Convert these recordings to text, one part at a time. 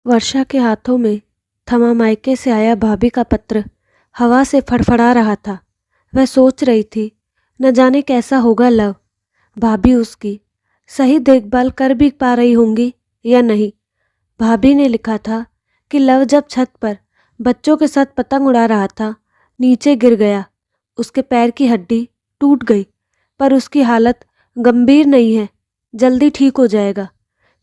वर्षा के हाथों में थमा मायके से आया भाभी का पत्र हवा से फड़फड़ा रहा था। वह सोच रही थी, न जाने कैसा होगा लव। भाभी उसकी सही देखभाल कर भी पा रही होंगी या नहीं। भाभी ने लिखा था कि लव जब छत पर बच्चों के साथ पतंग उड़ा रहा था, नीचे गिर गया। उसके पैर की हड्डी टूट गई, पर उसकी हालत गंभीर नहीं है, जल्दी ठीक हो जाएगा।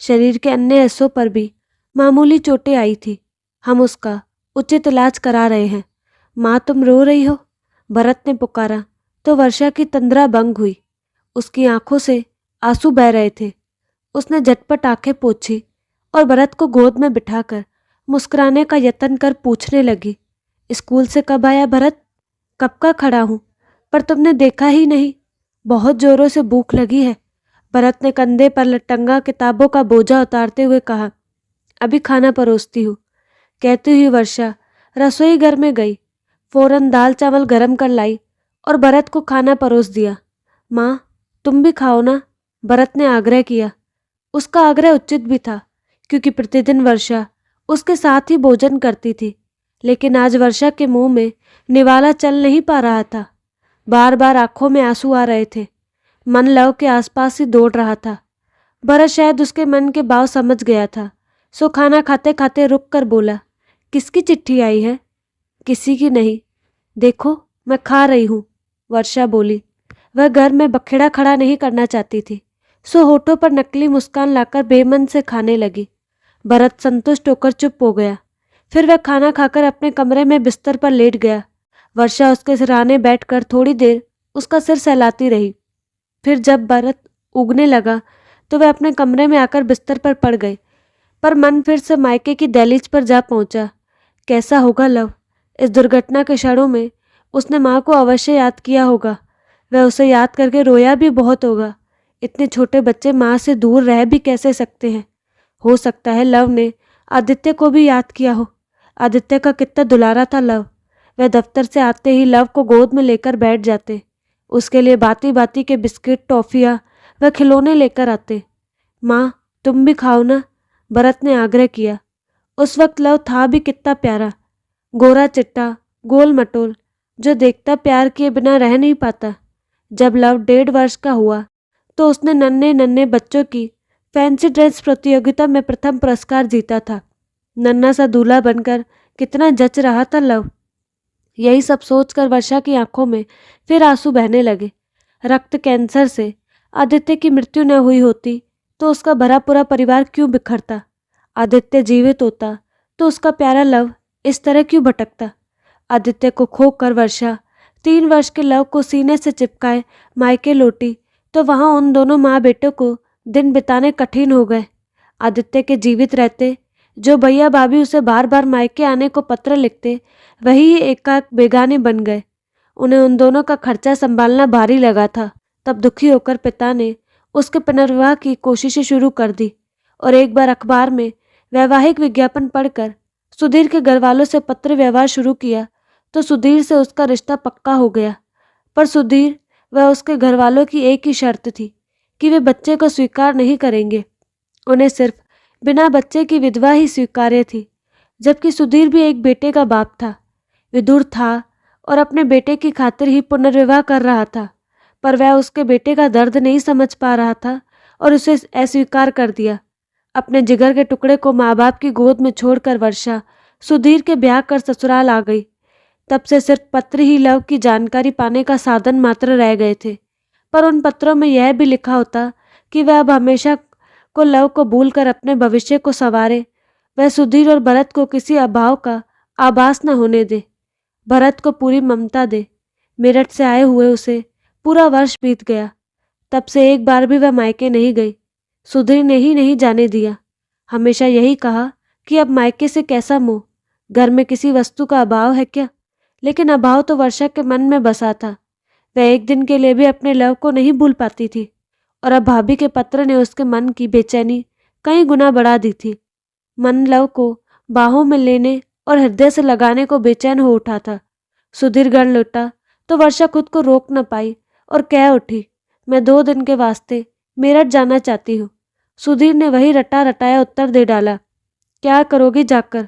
शरीर के अन्य हिस्सों पर भी मामूली चोटें आई थी। हम उसका उचित इलाज करा रहे हैं। माँ, तुम रो रही हो? भरत ने पुकारा तो वर्षा की तंद्रा भंग हुई। उसकी आंखों से आंसू बह रहे थे। उसने झटपट आंखें पोंछी और भरत को गोद में बिठाकर मुस्कुराने का यत्न कर पूछने लगी, स्कूल से कब आया भरत? कब का खड़ा हूँ, पर तुमने देखा ही नहीं। बहुत जोरों से भूख लगी है। भरत ने कंधे पर लटंगा किताबों का बोझा उतारते हुए कहा। अभी खाना परोसती हूँ, कहती हुई वर्षा रसोई घर में गई। फौरन दाल चावल गरम कर लाई और भरत को खाना परोस दिया। माँ, तुम भी खाओ ना, भरत ने आग्रह किया। उसका आग्रह उचित भी था, क्योंकि प्रतिदिन वर्षा उसके साथ ही भोजन करती थी। लेकिन आज वर्षा के मुंह में निवाला चल नहीं पा रहा था। बार बार आंखों में आंसू आ रहे थे। मन लव के आसपास ही दौड़ रहा था। भरत शायद उसके मन के भाव समझ गया था, सो खाना खाते खाते रुक कर बोला, किसकी चिट्ठी आई है? किसी की नहीं, देखो मैं खा रही हूँ, वर्षा बोली। वह घर में बखेड़ा खड़ा नहीं करना चाहती थी, सो होठों पर नकली मुस्कान लाकर बेमन से खाने लगी। भरत संतुष्ट होकर चुप हो गया। फिर वह खाना खाकर अपने कमरे में बिस्तर पर लेट गया। वर्षा उसके सिरहाने बैठकर थोड़ी देर उसका सिर सहलाती रही। फिर जब भरत उगने लगा तो वह अपने कमरे में आकर बिस्तर पर पड़ गए। पर मन फिर से मायके की दहलीज पर जा पहुंचा। कैसा होगा लव? इस दुर्घटना के क्षणों में उसने माँ को अवश्य याद किया होगा। वह उसे याद करके रोया भी बहुत होगा। इतने छोटे बच्चे माँ से दूर रह भी कैसे सकते हैं? हो सकता है लव ने आदित्य को भी याद किया हो। आदित्य का कितना दुलारा था लव। वह दफ्तर से आते ही लव को गोद में लेकर बैठ जाते। उसके लिए बाती बाती के बिस्किट, टॉफियाँ व खिलौने लेकर आते। माँ, तुम भी खाओ ना, भरत ने आग्रह किया। उस वक्त लव था भी कितना प्यारा, गोरा चिट्टा, गोल मटोल, जो देखता प्यार किए बिना रह नहीं पाता। जब लव 1.5 वर्ष का हुआ तो उसने नन्हे नन्हे बच्चों की फैंसी ड्रेस प्रतियोगिता में प्रथम पुरस्कार जीता था। नन्हा सा दूल्हा बनकर कितना जच रहा था लव। यही सब सोचकर वर्षा की आंखों में फिर आंसू बहने लगे। रक्त कैंसर से आदित्य की मृत्यु न हुई होती तो उसका भरा पूरा परिवार क्यों बिखरता? आदित्य जीवित होता तो उसका प्यारा लव इस तरह क्यों भटकता? आदित्य को खोकर वर्षा 3 वर्ष के लव को सीने से चिपकाए मायके लौटी तो वहां उन दोनों माँ बेटों को दिन बिताने कठिन हो गए। आदित्य के जीवित रहते जो भैया भाभी उसे बार बार मायके आने को पत्र लिखते, वही एकाएक बेगाने बन गए। उन्हें उन दोनों का खर्चा संभालना भारी लगा था। तब दुखी होकर पिता ने उसके पुनर्विवाह की कोशिशें शुरू कर दी और एक बार अखबार में वैवाहिक विज्ञापन पढ़कर सुधीर के घर वालों से पत्र व्यवहार शुरू किया तो सुधीर से उसका रिश्ता पक्का हो गया। पर सुधीर व उसके घर वालों की एक ही शर्त थी कि वे बच्चे को स्वीकार नहीं करेंगे। उन्हें सिर्फ बिना बच्चे की विधवा ही स्वीकार्य थी, जबकि सुधीर भी एक बेटे का बाप था, विदुर था और अपने बेटे की खातिर ही पुनर्विवाह कर रहा था। पर वह उसके बेटे का दर्द नहीं समझ पा रहा था और उसे अस्वीकार कर दिया। अपने जिगर के टुकड़े को माँ बाप की गोद में छोड़कर वर्षा सुधीर के ब्याह कर ससुराल आ गई। तब से सिर्फ पत्र ही लव की जानकारी पाने का साधन मात्र रह गए थे। पर उन पत्रों में यह भी लिखा होता कि वह अब हमेशा को लव को भूलकर अपने भविष्य को संवारे। वह सुधीर और भरत को किसी अभाव का आभास न होने दे। भरत को पूरी ममता दे। मेरठ से आए हुए उसे पूरा वर्ष बीत गया, तब से एक बार भी वह मायके नहीं गई। सुधीर ने ही नहीं जाने दिया। हमेशा यही कहा कि अब मायके से कैसा मोह, घर में किसी वस्तु का अभाव है क्या? लेकिन अभाव तो वर्षा के मन में बसा था। वह एक दिन के लिए भी अपने लव को नहीं भूल पाती थी और अब भाभी के पत्र ने उसके मन की बेचैनी कई गुना बढ़ा दी थी। मन लव को बाहों में लेने और हृदय से लगाने को बेचैन हो उठा था। सुधीर घर लौटा तो वर्षा खुद को रोक न पाई और कह उठी, मैं 2 दिन के वास्ते मेरठ जाना चाहती हूँ। सुधीर ने वही रटा रटाया उत्तर दे डाला, क्या करोगी जाकर?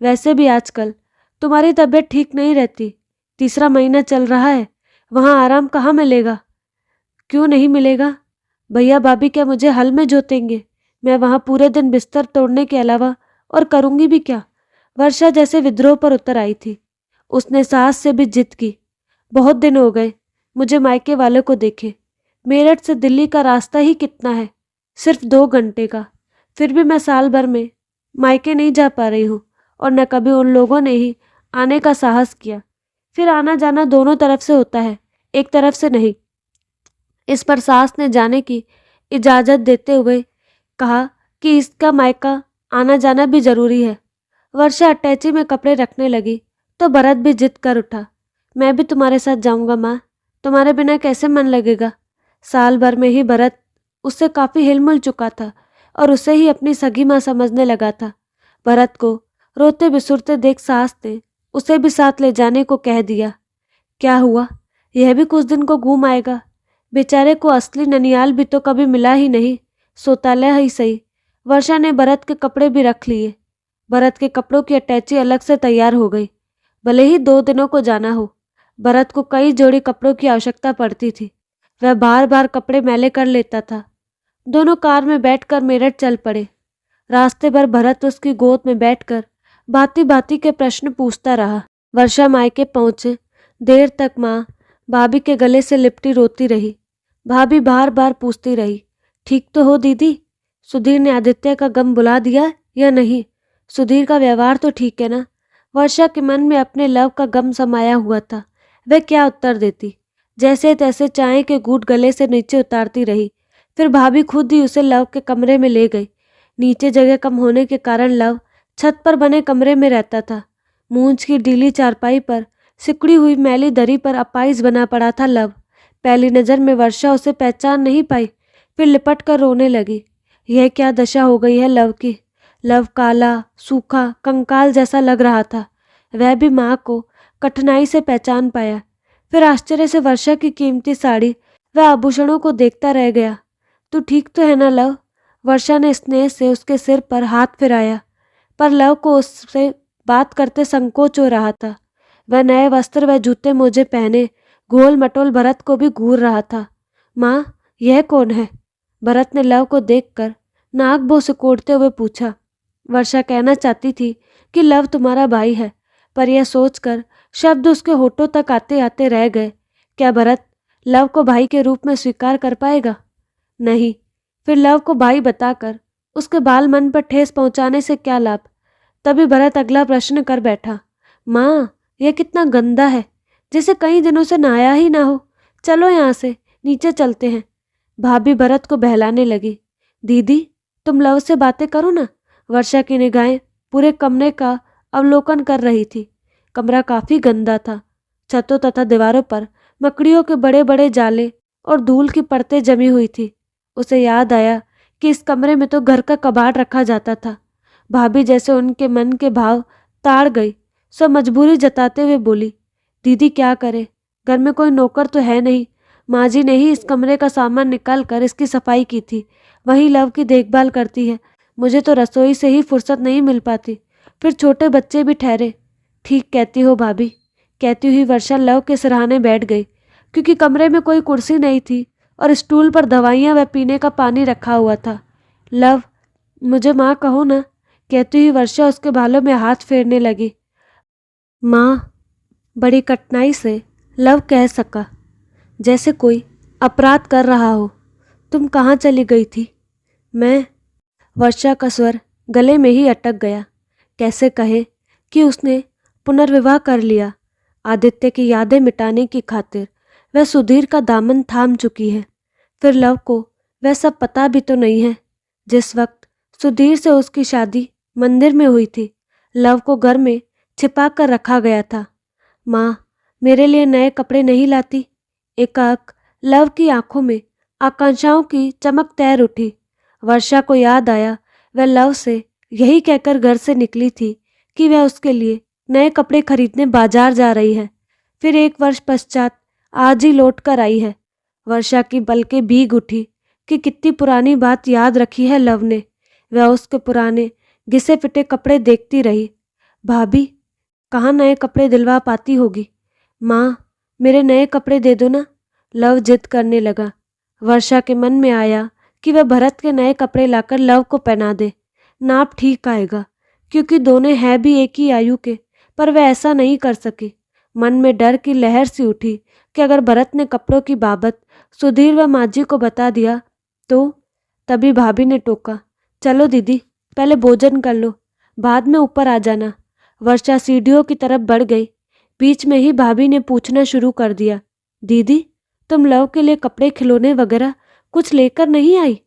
वैसे भी आजकल तुम्हारी तबीयत ठीक नहीं रहती। तीसरा महीना चल रहा है, वहाँ आराम कहाँ मिलेगा? क्यों नहीं मिलेगा? भैया भाभी क्या मुझे हल में जोतेंगे? मैं वहाँ पूरे दिन बिस्तर तोड़ने के अलावा और करूँगी भी क्या? वर्षा जैसे विद्रोह पर उतर आई थी। उसने सास से भी जिद की। बहुत दिन हो गए मुझे मायके वालों को देखे। मेरठ से दिल्ली का रास्ता ही कितना है, सिर्फ 2 घंटे का। फिर भी मैं साल भर में मायके नहीं जा पा रही हूँ, और न कभी उन लोगों ने ही आने का साहस किया। फिर आना जाना दोनों तरफ से होता है, एक तरफ से नहीं। इस पर सास ने जाने की इजाज़त देते हुए कहा कि इसका मायका आना जाना भी जरूरी है। वर्षा अटैची में कपड़े रखने लगी तो भरत भी जिद कर उठा। मैं भी तुम्हारे साथ जाऊंगा माँ, तुम्हारे बिना कैसे मन लगेगा? साल भर में ही भरत उससे काफ़ी हिलमिल चुका था और उसे ही अपनी सगी माँ समझने लगा था। भरत को रोते बिसुरते देख सास ने उसे भी साथ ले जाने को कह दिया। क्या हुआ, यह भी कुछ दिन को घूम आएगा। बेचारे को असली ननियाल भी तो कभी मिला ही नहीं, सौताला ही सही। वर्षा ने भरत के कपड़े भी रख लिए। भरत के कपड़ों की अटैची अलग से तैयार हो गई। भले ही 2 दिनों को जाना हो, भरत को कई जोड़ी कपड़ों की आवश्यकता पड़ती थी। वह बार बार कपड़े मैले कर लेता था। दोनों कार में बैठकर मेरठ चल पड़े। रास्ते भर भरत उसकी गोद में बैठकर भांति भांति के प्रश्न पूछता रहा। वर्षा मायके पहुंचे देर तक माँ भाभी के गले से लिपटी रोती रही। भाभी बार बार पूछती रही, ठीक तो हो दीदी? सुधीर ने आदित्य का गम बुला दिया या नहीं? सुधीर का व्यवहार तो ठीक है ना? वर्षा के मन में अपने लव का गम समाया हुआ था। वह क्या उत्तर देती? जैसे तैसे चाय के घूंट गले से नीचे उतारती रही। फिर भाभी खुद ही उसे लव के कमरे में ले गई। नीचे जगह कम होने के कारण लव छत पर बने कमरे में रहता था। मूंछ की ढीली चारपाई पर सिकुड़ी हुई मैली दरी पर अपाइज बना पड़ा था लव। पहली नज़र में वर्षा उसे पहचान नहीं पाई, फिर लिपट कर रोने लगी। यह क्या दशा हो गई है लव की? लव काला सूखा कंकाल जैसा लग रहा था। वह भी माँ को कठिनाई से पहचान पाया। फिर आश्चर्य से वर्षा की कीमती साड़ी व आभूषणों को देखता रह गया। तू ठीक तो है ना लव? वर्षा ने स्नेह से उसके सिर पर हाथ फिराया, पर लव को उससे बात करते संकोच हो रहा था। वह नए वस्त्र व जूते मोजे पहने गोल मटोल भरत को भी घूर रहा था। माँ, यह कौन है? भरत ने लव को देखकर नाक भों सिकोड़ते हुए पूछा। वर्षा कहना चाहती थी कि लव तुम्हारा भाई है, पर यह सोचकर शब्द उसके होठों तक आते आते रह गए। क्या भरत लव को भाई के रूप में स्वीकार कर पाएगा? नहीं। फिर लव को भाई बताकर उसके बाल मन पर ठेस पहुंचाने से क्या लाभ? तभी भरत अगला प्रश्न कर बैठा। माँ, यह कितना गंदा है, जैसे कई दिनों से नहाया ही ना हो। चलो यहाँ से नीचे चलते हैं। भाभी भरत को बहलाने लगी। दीदी, तुम लव से बातें करो ना। वर्षा की निगाहें पूरे कमरे का अवलोकन कर रही थी। कमरा काफ़ी गंदा था। छतों तथा दीवारों पर मकड़ियों के बड़े बड़े जाले और धूल की परतें जमी हुई थी। उसे याद आया कि इस कमरे में तो घर का कबाड़ रखा जाता था। भाभी जैसे उनके मन के भाव ताड़ गई, सो मजबूरी जताते हुए बोली, दीदी क्या करे, घर में कोई नौकर तो है नहीं। माँ जी ने ही इस कमरे का सामान निकाल कर इसकी सफाई की थी, वही लव की देखभाल करती है। मुझे तो रसोई से ही फुर्सत नहीं मिल पाती, फिर छोटे बच्चे भी ठहरे। ठीक कहती हो भाभी, कहती हुई वर्षा लव के सिरहाने बैठ गई। क्योंकि कमरे में कोई कुर्सी नहीं थी और स्टूल पर दवाइयाँ व पीने का पानी रखा हुआ था। लव, मुझे माँ कहो ना, कहती हुई वर्षा उसके बालों में हाथ फेरने लगी। माँ, बड़ी कठिनाई से लव कह सका, जैसे कोई अपराध कर रहा हो। तुम कहाँ चली गई थी? मैं। वर्षा का स्वर गले में ही अटक गया। कैसे कहे कि उसने पुनर्विवाह कर लिया। आदित्य की यादें मिटाने की खातिर वह सुधीर का दामन थाम चुकी है। फिर लव को वह सब पता भी तो नहीं है। जिस वक्त सुधीर से उसकी शादी मंदिर में हुई थी, लव को घर में छिपा कर रखा गया था। माँ, मेरे लिए नए कपड़े नहीं लाती? एकाएक लव की आंखों में आकांक्षाओं की चमक तैर उठी। वर्षा को याद आया वह लव से यही कहकर घर से निकली थी कि वह उसके लिए नए कपड़े खरीदने बाजार जा रही है। फिर 1 वर्ष पश्चात आज ही लौट कर आई है। वर्षा की पलकें भीग उठी कि कितनी पुरानी बात याद रखी है लव ने। वह उसके पुराने घिसे पिटे कपड़े देखती रही। भाभी कहाँ नए कपड़े दिलवा पाती होगी। माँ मेरे नए कपड़े दे दो ना, लव जिद करने लगा। वर्षा के मन में आया कि वह भरत के नए कपड़े लाकर लव को पहना दे। नाप ठीक आएगा क्योंकि दोनों हैं भी एक ही आयु के, पर वह ऐसा नहीं कर सकी। मन में डर की लहर सी उठी कि अगर भरत ने कपड़ों की बाबत सुधीर व माँ को बता दिया तो। तभी भाभी ने टोका, चलो दीदी पहले भोजन कर लो, बाद में ऊपर आ जाना। वर्षा सीढ़ियों की तरफ बढ़ गई। बीच में ही भाभी ने पूछना शुरू कर दिया, दीदी तुम लव के लिए कपड़े खिलौने वगैरह कुछ लेकर नहीं आई?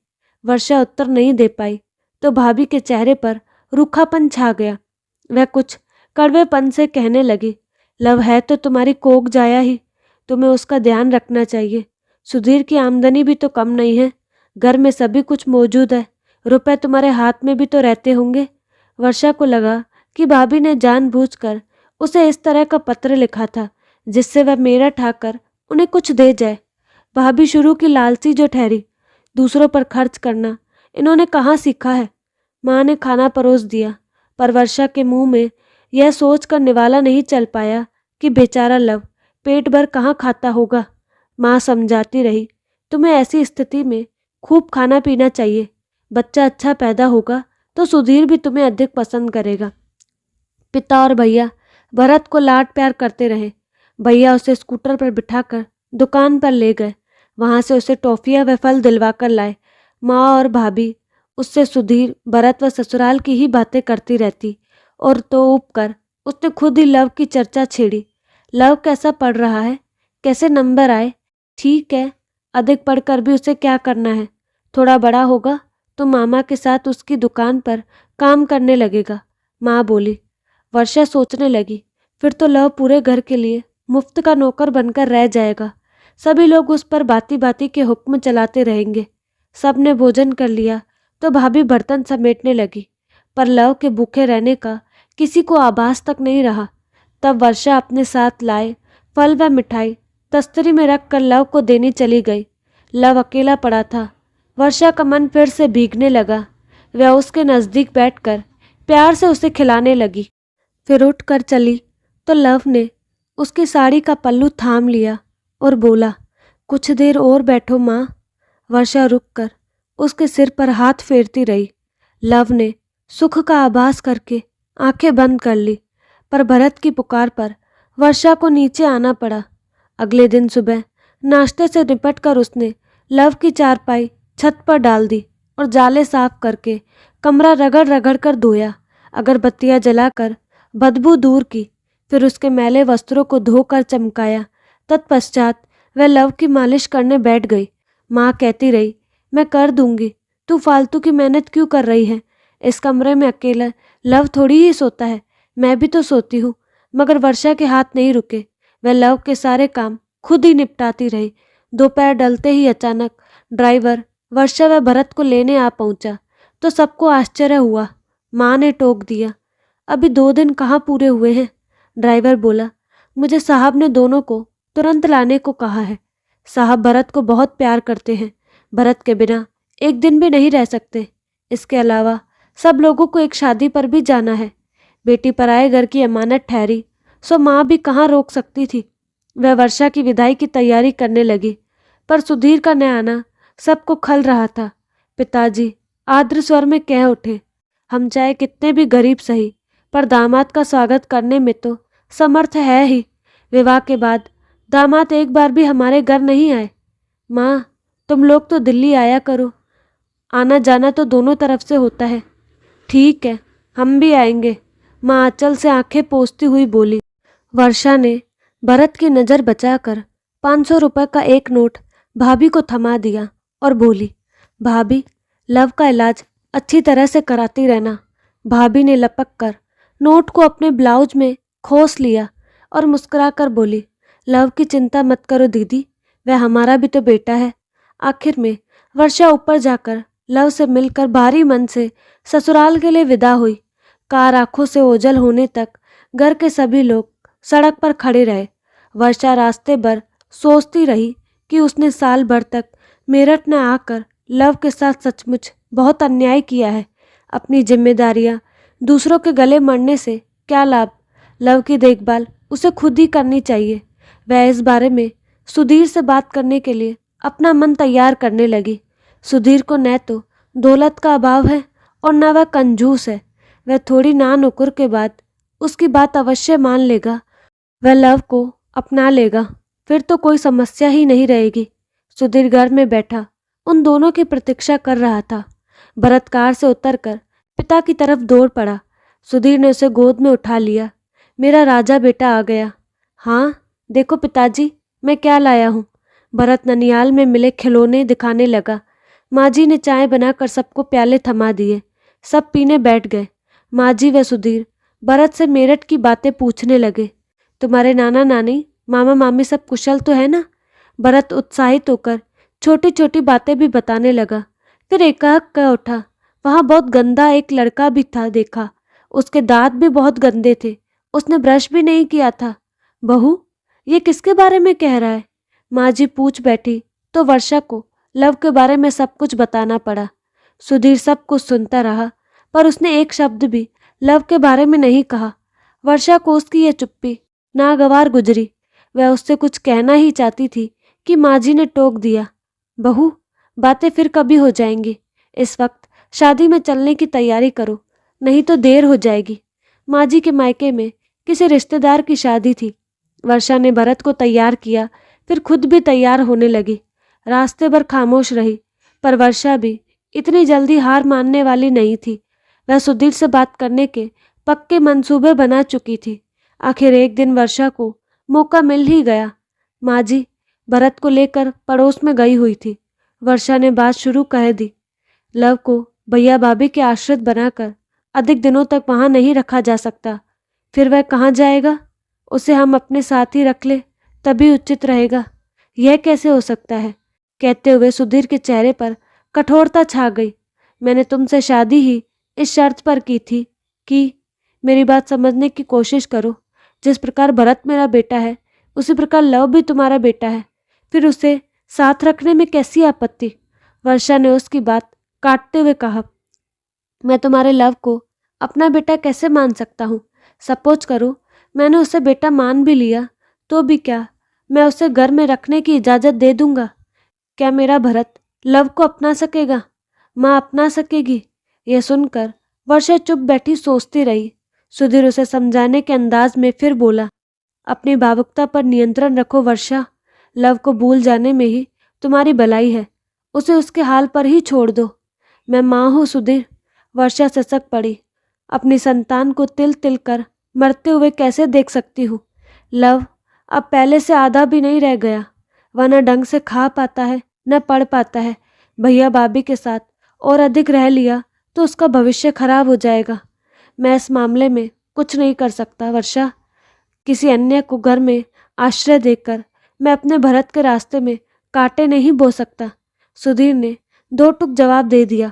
वर्षा उत्तर नहीं दे पाई तो भाभी के चेहरे पर रूखापन छा गया। वह कुछ कड़वेपन से कहने लगी, लव है तो तुम्हारी कोख जाया ही, तुम्हें उसका ध्यान रखना चाहिए। सुधीर की आमदनी भी तो कम नहीं है, घर में सभी कुछ मौजूद है, रुपए तुम्हारे हाथ में भी तो रहते होंगे। वर्षा को लगा कि भाभी ने जानबूझकर उसे इस तरह का पत्र लिखा था जिससे वह मेरा ठाकर उन्हें कुछ दे जाए। भाभी शुरू की लालची जो ठहरी, दूसरों पर खर्च करना इन्होंने कहाँ सीखा है। माँ ने खाना परोस दिया, पर वर्षा के मुंह में यह सोचकर निवाला नहीं चल पाया कि बेचारा लव पेट भर कहाँ खाता होगा। माँ समझाती रही, तुम्हें ऐसी स्थिति में खूब खाना पीना चाहिए, बच्चा अच्छा पैदा होगा तो सुधीर भी तुम्हें अधिक पसंद करेगा। पिता और भैया भरत को लाड प्यार करते रहे। भैया उसे स्कूटर पर बिठाकर दुकान पर ले गए, वहां से उसे टॉफियां व फल दिलवा कर लाए। माँ और भाभी उससे सुधीर, भरत व ससुराल की ही बातें करती रहती और तो ऊब कर उसने खुद ही लव की चर्चा छेड़ी। लव कैसा पढ़ रहा है, कैसे नंबर आए? ठीक है, अधिक पढ़कर भी उसे क्या करना है, थोड़ा बड़ा होगा तो मामा के साथ उसकी दुकान पर काम करने लगेगा। माँ बोली। वर्षा सोचने लगी, फिर तो लव पूरे घर के लिए मुफ्त का नौकर बनकर रह जाएगा। सभी लोग उस पर बाती बाती के हुक्म चलाते रहेंगे। सब ने भोजन कर लिया तो भाभी बर्तन समेटने लगी, पर लव के भूखे रहने का किसी को आभास तक नहीं रहा। तब वर्षा अपने साथ लाए फल व मिठाई तस्तरी में रख कर लव को देने चली गई। लव अकेला पड़ा था। वर्षा का मन फिर से भीगने लगा। वह उसके नज़दीक बैठकर प्यार से उसे खिलाने लगी। फिर उठकर चली तो लव ने उसकी साड़ी का पल्लू थाम लिया और बोला, कुछ देर और बैठो माँ। वर्षा रुककर उसके सिर पर हाथ फेरती रही। लव ने सुख का आभास करके आंखें बंद कर ली, पर भरत की पुकार पर वर्षा को नीचे आना पड़ा। अगले दिन सुबह नाश्ते से निपटकर उसने लव की चारपाई छत पर डाल दी और जाले साफ करके कमरा रगड़ रगड़ कर धोया, अगरबत्तियाँ जलाकर बदबू दूर की, फिर उसके मैले वस्त्रों को धोकर चमकाया। तत्पश्चात वह लव की मालिश करने बैठ गई। माँ कहती रही, मैं कर दूंगी, तू फालतू की मेहनत क्यों कर रही है? इस कमरे में अकेला लव थोड़ी ही सोता है, मैं भी तो सोती हूँ। मगर वर्षा के हाथ नहीं रुके, वह लव के सारे काम खुद ही निपटाती रही। दोपहर डलते ही अचानक ड्राइवर वर्षा व भरत को लेने आ पहुंचा तो सबको आश्चर्य हुआ। माँ ने टोक दिया, अभी 2 दिन कहाँ पूरे हुए हैं? ड्राइवर बोला, मुझे साहब ने दोनों को तुरंत लाने को कहा है। साहब भरत को बहुत प्यार करते हैं, भरत के बिना एक दिन भी नहीं रह सकते। इसके अलावा सब लोगों को एक शादी पर भी जाना है। बेटी पराए घर की अमानत ठहरी, सो माँ भी कहाँ रोक सकती थी। वह वर्षा की विदाई की तैयारी करने लगी, पर सुधीर का न आना सबको खल रहा था। पिताजी आर्द्र स्वर में कह उठे, हम चाहे कितने भी गरीब सही, पर दामाद का स्वागत करने में तो समर्थ है ही। विवाह के बाद दामाद एक बार भी हमारे घर नहीं आए। माँ तुम लोग तो दिल्ली आया करो, आना जाना तो दोनों तरफ से होता है। ठीक है, हम भी आएंगे, माँ आंचल से आंखें पोंछती हुई बोली। वर्षा ने भरत की नज़र बचाकर 500 रुपये का एक नोट भाभी को थमा दिया और बोली, भाभी लव का इलाज अच्छी तरह से कराती रहना। भाभी ने लपक कर नोट को अपने ब्लाउज में खोस लिया और मुस्कुराकर बोली, लव की चिंता मत करो दीदी, वह हमारा भी तो बेटा है। आखिर में वर्षा ऊपर जाकर लव से मिलकर भारी मन से ससुराल के लिए विदा हुई। कार आंखों से ओझल होने तक घर के सभी लोग सड़क पर खड़े रहे। वर्षा रास्ते भर सोचती रही कि उसने साल भर तक मेरठ न आकर लव के साथ सचमुच बहुत अन्याय किया है। अपनी जिम्मेदारियां दूसरों के गले मरने से क्या लाभ। लव की देखभाल उसे खुद ही करनी चाहिए। वह इस बारे में सुधीर से बात करने के लिए अपना मन तैयार करने लगी। सुधीर को न तो दौलत का अभाव है और न वह कंजूस है। वह थोड़ी ना नुकुर के बाद उसकी बात अवश्य मान लेगा। वह लव को अपना लेगा, फिर तो कोई समस्या ही नहीं रहेगी। सुधीर घर में बैठा उन दोनों की प्रतीक्षा कर रहा था। भरत कार से उतरकर पिता की तरफ दौड़ पड़ा। सुधीर ने उसे गोद में उठा लिया। मेरा राजा बेटा आ गया। हाँ देखो पिताजी, मैं क्या लाया हूँ। भरत ननियाल में मिले खिलौने दिखाने लगा। माँ जी ने चाय बनाकर सबको प्याले थमा दिए। सब पीने बैठ गए। माँ जी व सुधीर भरत से मेरठ की बातें पूछने लगे। तुम्हारे नाना नानी, मामा मामी सब कुशल तो है ना। भरत उत्साहित होकर छोटी छोटी बातें भी बताने लगा। फिर एकाएक कह उठा, वहाँ बहुत गंदा एक लड़का भी था देखा। उसके दांत भी बहुत गंदे थे। उसने ब्रश भी नहीं किया था। बहू, ये किसके बारे में कह रहा है। माँ जी पूछ बैठी तो वर्षा को लव के बारे में सब कुछ बताना पड़ा। सुधीर सब कुछ सुनता रहा, पर उसने एक शब्द भी लव के बारे में नहीं कहा। वर्षा को उसकी ये चुप्पी नागवार गुजरी। वह उससे कुछ कहना ही चाहती थी कि माँ जी ने टोक दिया। बहू, बातें फिर कभी हो जाएंगी। इस वक्त शादी में चलने की तैयारी करो, नहीं तो देर हो जाएगी। माँ जी के मायके में किसी रिश्तेदार की शादी थी। वर्षा ने भरत को तैयार किया, फिर खुद भी तैयार होने लगी। रास्ते भर खामोश रही, पर वर्षा भी इतनी जल्दी हार मानने वाली नहीं थी। वह सुधीर से बात करने के पक्के मंसूबे बना चुकी थी। आखिर एक दिन वर्षा को मौका मिल ही गया। माँ जी भरत को लेकर पड़ोस में गई हुई थी। वर्षा ने बात शुरू कह दी। लव को भैया भाभी के आश्रित बनाकर अधिक दिनों तक वहाँ नहीं रखा जा सकता। फिर वह कहाँ जाएगा। उसे हम अपने साथ ही रख ले तभी उचित रहेगा। यह कैसे हो सकता है। कहते हुए सुधीर के चेहरे पर कठोरता छा गई। मैंने तुमसे शादी ही इस शर्त पर की थी कि, मेरी बात समझने की कोशिश करो। जिस प्रकार भरत मेरा बेटा है, उसी प्रकार लव भी तुम्हारा बेटा है। फिर उसे साथ रखने में कैसी आपत्ति। वर्षा ने उसकी बात काटते हुए कहा, मैं तुम्हारे लव को अपना बेटा कैसे मान सकता हूँ। सपोज करो मैंने उसे बेटा मान भी लिया तो भी क्या मैं उसे घर में रखने की इजाज़त दे दूंगा। क्या मेरा भरत लव को अपना सकेगा। माँ अपना सकेगी। यह सुनकर वर्षा चुप बैठी सोचती रही। सुधीर उसे समझाने के अंदाज में फिर बोला, अपनी भावुकता पर नियंत्रण रखो वर्षा। लव को भूल जाने में ही तुम्हारी भलाई है। उसे उसके हाल पर ही छोड़ दो। मैं माँ हूँ सुधीर। वर्षा सिसक पड़ी। अपनी संतान को तिल तिल कर मरते हुए कैसे देख सकती हूँ। लव अब पहले से आधा भी नहीं रह गया। वह न ढंग से खा पाता है न पढ़ पाता है। भैया भाभी के साथ और अधिक रह लिया तो उसका भविष्य खराब हो जाएगा। मैं इस मामले में कुछ नहीं कर सकता वर्षा। किसी अन्य को घर में आश्रय देकर मैं अपने भरत के रास्ते में कांटे नहीं बो सकता। सुधीर ने दो टुक जवाब दे दिया।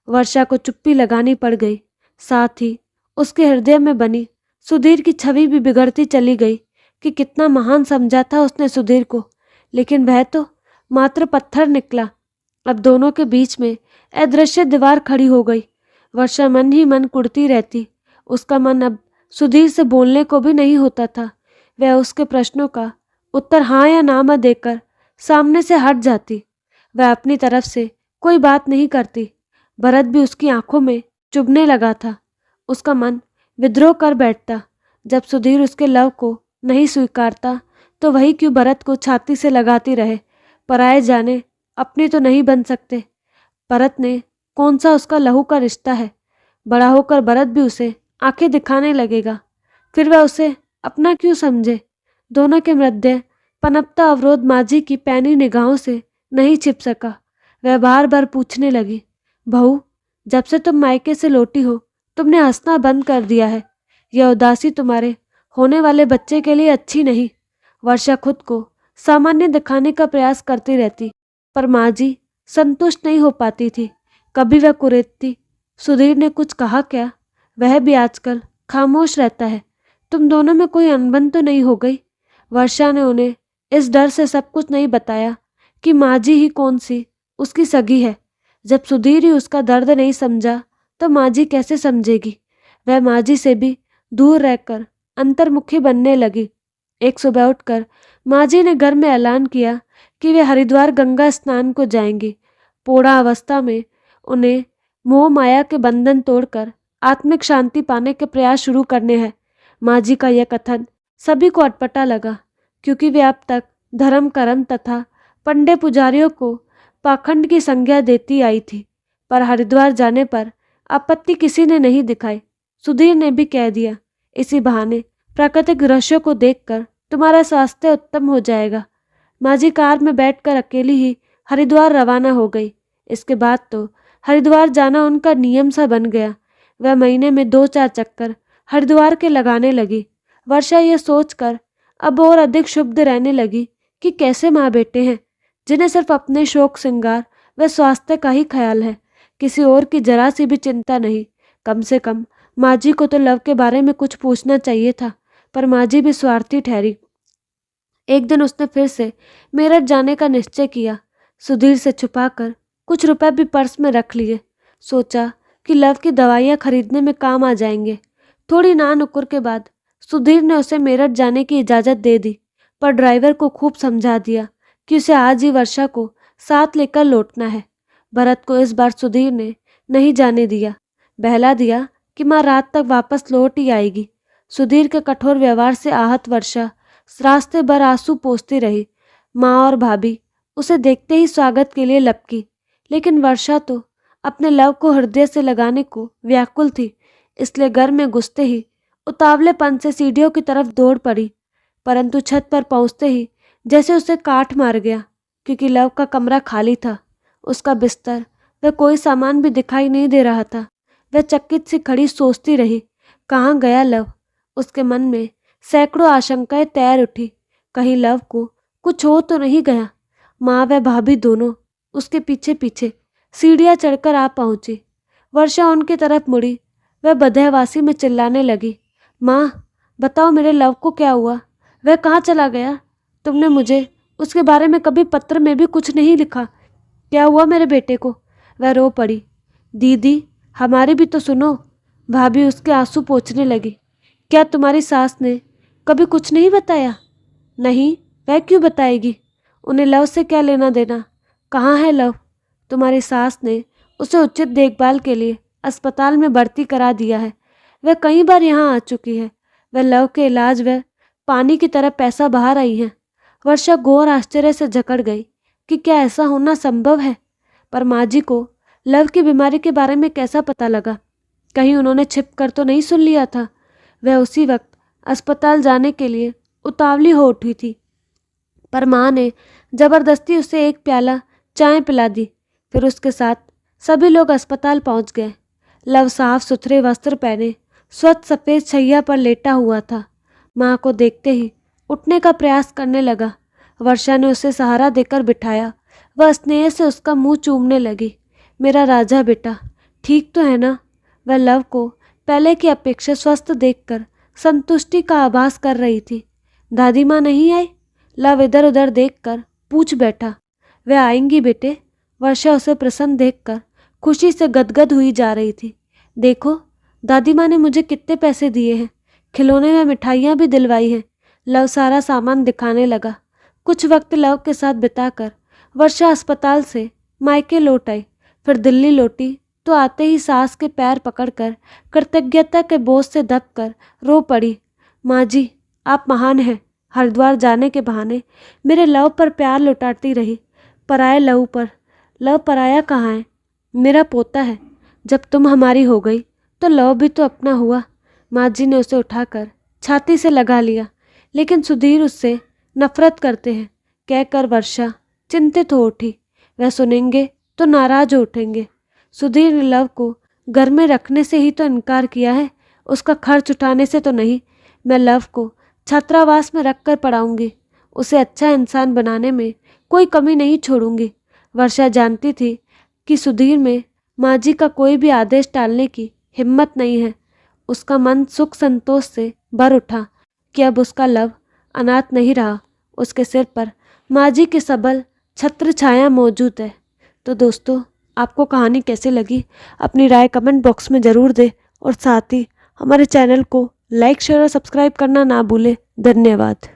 वर्षा को चुप्पी लगानी पड़ गई। साथ ही उसके हृदय में बनी सुधीर की छवि भी बिगड़ती चली गई कि कितना महान समझा था उसने सुधीर को, लेकिन वह तो मात्र पत्थर निकला। अब दोनों के बीच में अदृश्य दीवार खड़ी हो गई। वर्षा मन ही मन कुढ़ती रहती। उसका मन अब सुधीर से बोलने को भी नहीं होता था। वह उसके प्रश्नों का उत्तर हाँ या ना में देकर सामने से हट जाती। वह अपनी तरफ से कोई बात नहीं करती। भरत भी उसकी आंखों में चुभने लगा था। उसका मन विद्रोह कर बैठता। जब सुधीर उसके लव को नहीं स्वीकारता तो वही क्यों भरत को छाती से लगाती रहे। पराए जाने अपने तो नहीं बन सकते। भरत ने कौन सा उसका लहू का रिश्ता है। बड़ा होकर भरत भी उसे आंखें दिखाने लगेगा, फिर वह उसे अपना क्यों समझे। दोनों के मध्य पनपता अवरोध माझी की पैनी निगाहों से नहीं छिप सका। वह बार बार पूछने लगी, बहू, जब से तुम मायके से लौटी हो तुमने हंसना बंद कर दिया है। यह उदासी तुम्हारे होने वाले बच्चे के लिए अच्छी नहीं। वर्षा खुद को सामान्य दिखाने का प्रयास करती रहती, पर माँ जी संतुष्ट नहीं हो पाती थी। कभी वह कुरेदती, सुधीर ने कुछ कहा क्या। वह भी आजकल खामोश रहता है। तुम दोनों में कोई अनबन तो नहीं हो गई। वर्षा ने उन्हें इस डर से सब कुछ नहीं बताया कि माँ जी ही कौन सी उसकी सगी है। जब सुधीर ही उसका दर्द नहीं समझा तो माँ जी कैसे समझेगी। वह माँ जी से भी दूर रहकर अंतर्मुखी बनने लगी। एक सुबह उठकर माँ जी ने घर में ऐलान किया कि वे हरिद्वार गंगा स्नान को जाएंगी। पूर्ण अवस्था में उन्हें मोह माया के बंधन तोड़कर आत्मिक शांति पाने के प्रयास शुरू करने हैं। माँ जी का यह कथन सभी को अटपटा लगा, क्योंकि वे अब तक धर्म कर्म तथा पंडे पुजारियों को पाखंड की संज्ञा देती आई थी। पर हरिद्वार जाने पर आपत्ति किसी ने नहीं दिखाई। सुधीर ने भी कह दिया, इसी बहाने प्राकृतिक दृश्यों को देखकर तुम्हारा स्वास्थ्य उत्तम हो जाएगा। माँ जी कार में बैठकर अकेली ही हरिद्वार रवाना हो गई। इसके बाद तो हरिद्वार जाना उनका नियम सा बन गया। वह महीने में 2-4 चक्कर हरिद्वार के लगाने लगी। वर्षा ये सोचकर अब और अधिक क्षुब्ध रहने लगी कि कैसे माँ बेटे हैं जिन्हें सिर्फ अपने शौक श्रृंगार व स्वास्थ्य का ही ख्याल है, किसी और की जरा सी भी चिंता नहीं। कम से कम माँ जी को तो लव के बारे में कुछ पूछना चाहिए था, पर माँ जी भी स्वार्थी ठहरी। एक दिन उसने फिर से मेरठ जाने का निश्चय किया। सुधीर से छुपाकर कुछ रुपए भी पर्स में रख लिए। सोचा कि लव की दवाइयाँ खरीदने में काम आ जाएंगे। थोड़ी नानुकुर के बाद सुधीर ने उसे मेरठ जाने की इजाज़त दे दी, पर ड्राइवर को खूब समझा दिया कि उसे आज ही वर्षा को साथ लेकर लौटना है। भरत को इस बार सुधीर ने नहीं जाने दिया। बहला दिया कि माँ रात तक वापस लौट ही आएगी। सुधीर के कठोर व्यवहार से आहत वर्षा रास्ते भर आंसू पोंछती रही। माँ और भाभी उसे देखते ही स्वागत के लिए लपकी, लेकिन वर्षा तो अपने लव को हृदय से लगाने को व्याकुल थी। इसलिए घर में घुसते ही उतावलेपन से सीढ़ियों की तरफ दौड़ पड़ी, परंतु छत पर पहुंचते ही जैसे उसे काट मार गया, क्योंकि लव का कमरा खाली था। उसका बिस्तर व कोई सामान भी दिखाई नहीं दे रहा था। वह चकित सी खड़ी सोचती रही, कहाँ गया लव। उसके मन में सैकड़ों आशंकाएं तैर उठी। कहीं लव को कुछ हो तो नहीं गया। माँ व भाभी दोनों उसके पीछे पीछे सीढ़ियाँ चढ़कर आ पहुंची। वर्षा उनकी तरफ मुड़ी। वह बदहवासी में चिल्लाने लगी, माँ बताओ मेरे लव को क्या हुआ, वह कहाँ चला गया। तुमने मुझे उसके बारे में कभी पत्र में भी कुछ नहीं लिखा। क्या हुआ मेरे बेटे को। वह रो पड़ी। दीदी हमारी भी तो सुनो। भाभी उसके आंसू पोंछने लगी। क्या तुम्हारी सास ने कभी कुछ नहीं बताया। नहीं, वह क्यों बताएगी। उन्हें लव से क्या लेना देना। कहाँ है लव। तुम्हारी सास ने उसे उचित देखभाल के लिए अस्पताल में भर्ती करा दिया है। वह कई बार यहाँ आ चुकी है। वह लव के इलाज व पानी की तरह पैसा बहा रही है। वर्षा घोर आश्चर्य से जकड़ गई कि क्या ऐसा होना संभव है। पर माँ जी को लव की बीमारी के बारे में कैसा पता लगा। कहीं उन्होंने छिप कर तो नहीं सुन लिया था। वह उसी वक्त अस्पताल जाने के लिए उतावली हो उठी थी, पर माँ ने जबरदस्ती उसे एक प्याला चाय पिला दी। फिर उसके साथ सभी लोग अस्पताल पहुंच गए। लव साफ सुथरे वस्त्र पहने स्वच्छ सफ़ेद शैया पर लेटा हुआ था। माँ को देखते ही उठने का प्रयास करने लगा। वर्षा ने उसे सहारा देकर बिठाया। वह स्नेह से उसका मुंह चूमने लगी। मेरा राजा बेटा ठीक तो है ना। वह लव को पहले की अपेक्षा स्वस्थ देखकर संतुष्टि का आभास कर रही थी। दादी माँ नहीं आई। लव इधर उधर देखकर पूछ बैठा। वह आएंगी बेटे। वर्षा उसे प्रसन्न देखकर खुशी से गदगद हुई जा रही थी। देखो दादी माँ ने मुझे कितने पैसे दिए हैं। खिलौने में मिठाइयाँ भी दिलवाई हैं। लव सारा सामान दिखाने लगा। कुछ वक्त लव के साथ बिताकर वर्षा अस्पताल से मायके लौट आई। फिर दिल्ली लौटी तो आते ही सास के पैर पकड़कर कृतज्ञता के बोझ से दबकर रो पड़ी। माँ जी आप महान हैं। हरिद्वार जाने के बहाने मेरे लव पर प्यार लुटाती रही। पराये लव पर। लव पराया कहाँ है। मेरा पोता है। जब तुम हमारी हो गई तो लव भी तो अपना हुआ। माँ जी ने उसे उठाकर छाती से लगा लिया। लेकिन सुधीर उससे नफरत करते हैं, कहकर वर्षा चिंतित हो उठी। वह सुनेंगे तो नाराज हो उठेंगे। सुधीर ने लव को घर में रखने से ही तो इनकार किया है, उसका खर्च उठाने से तो नहीं। मैं लव को छात्रावास में रख कर पढ़ाऊँगी। उसे अच्छा इंसान बनाने में कोई कमी नहीं छोड़ूंगी। वर्षा जानती थी कि सुधीर में माँ जी का कोई भी आदेश टालने की हिम्मत नहीं है। उसका मन सुख संतोष से भर उठा कि अब उसका लव अनाथ नहीं रहा। उसके सिर पर माँ जी की सबल छत्र छाया मौजूद है। तो दोस्तों आपको कहानी कैसी लगी अपनी राय कमेंट बॉक्स में ज़रूर दें और साथ ही हमारे चैनल को लाइक शेयर और सब्सक्राइब करना ना भूलें। धन्यवाद।